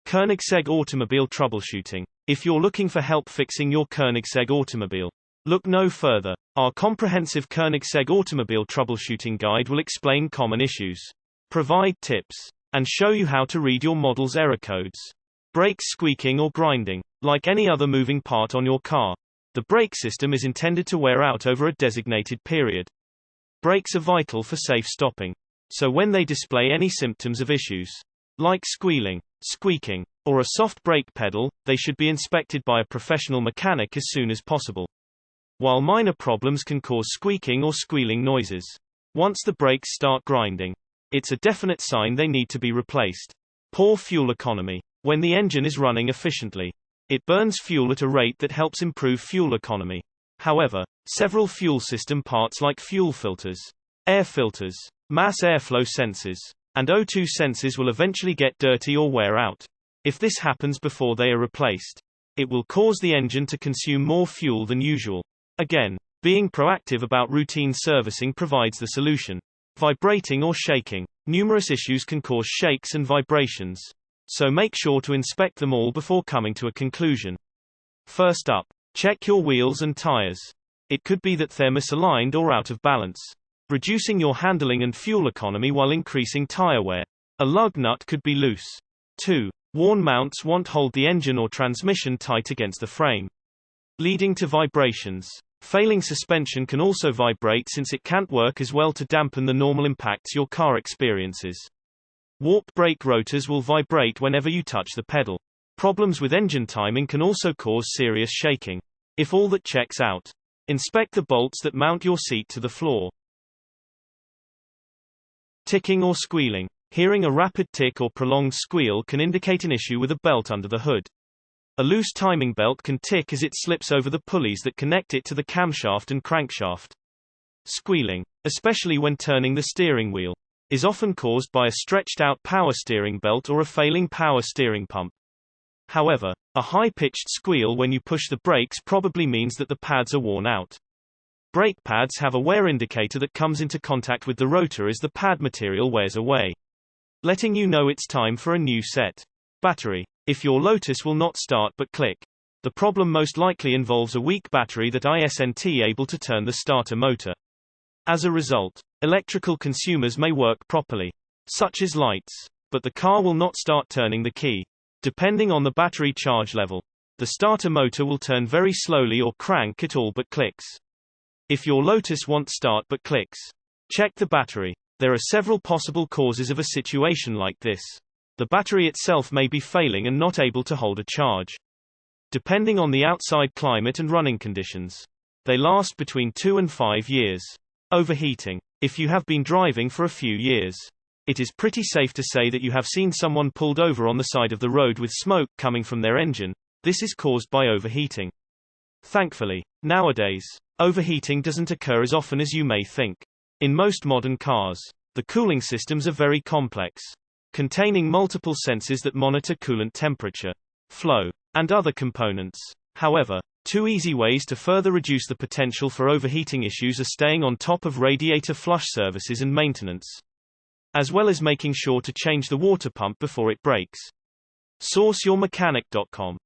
Koenigsegg Automobile Troubleshooting. If you're looking for help fixing your Koenigsegg automobile, look no further. Our comprehensive Koenigsegg Automobile Troubleshooting Guide will explain common issues, provide tips, and show you how to read your model's error codes. Brakes squeaking or grinding. Like any other moving part on your car, the brake system is intended to wear out over a designated period. Brakes are vital for safe stopping. So when they display any symptoms of issues, like squealing, squeaking, or a soft brake pedal, they should be inspected by a professional mechanic as soon as possible. While minor problems can cause squeaking or squealing noises, once the brakes start grinding, it's a definite sign they need to be replaced. Poor fuel economy. When the engine is running efficiently, it burns fuel at a rate that helps improve fuel economy. However, several fuel system parts like fuel filters, air filters, mass airflow sensors, and O2 sensors will eventually get dirty or wear out. If this happens before they are replaced, it will cause the engine to consume more fuel than usual. Again, being proactive about routine servicing provides the solution. Vibrating or shaking. Numerous issues can cause shakes and vibrations, so make sure to inspect them all before coming to a conclusion. First up, check your wheels and tires. It could be that they're misaligned or out of balance, reducing your handling and fuel economy while increasing tire wear. A lug nut could be loose. 2. Worn mounts won't hold the engine or transmission tight against the frame, leading to vibrations. Failing suspension can also vibrate since it can't work as well to dampen the normal impacts your car experiences. Warped brake rotors will vibrate whenever you touch the pedal. Problems with engine timing can also cause serious shaking. If all that checks out, inspect the bolts that mount your seat to the floor. Ticking or squealing. Hearing a rapid tick or prolonged squeal can indicate an issue with a belt under the hood. A loose timing belt can tick as it slips over the pulleys that connect it to the camshaft and crankshaft. Squealing, especially when turning the steering wheel, is often caused by a stretched-out power steering belt or a failing power steering pump. However, a high-pitched squeal when you push the brakes probably means that the pads are worn out. Brake pads have a wear indicator that comes into contact with the rotor as the pad material wears away, letting you know it's time for a new set. Battery. If your Lotus will not start but click, the problem most likely involves a weak battery that isn't able to turn the starter motor. As a result, electrical consumers may work properly, such as lights, but the car will not start turning the key. Depending on the battery charge level, the starter motor will turn very slowly or crank at all but clicks. If your Lotus won't start but clicks, check the battery. There are several possible causes of a situation like this. The battery itself may be failing and not able to hold a charge. Depending on the outside climate and running conditions, they last between 2 and 5 years. Overheating. If you have been driving for a few years, it is pretty safe to say that you have seen someone pulled over on the side of the road with smoke coming from their engine. This is caused by overheating. Thankfully, nowadays, overheating doesn't occur as often as you may think. In most modern cars, the cooling systems are very complex, containing multiple sensors that monitor coolant temperature, flow, and other components. However, 2 easy ways to further reduce the potential for overheating issues are staying on top of radiator flush services and maintenance, as well as making sure to change the water pump before it breaks. SourceYourMechanic.com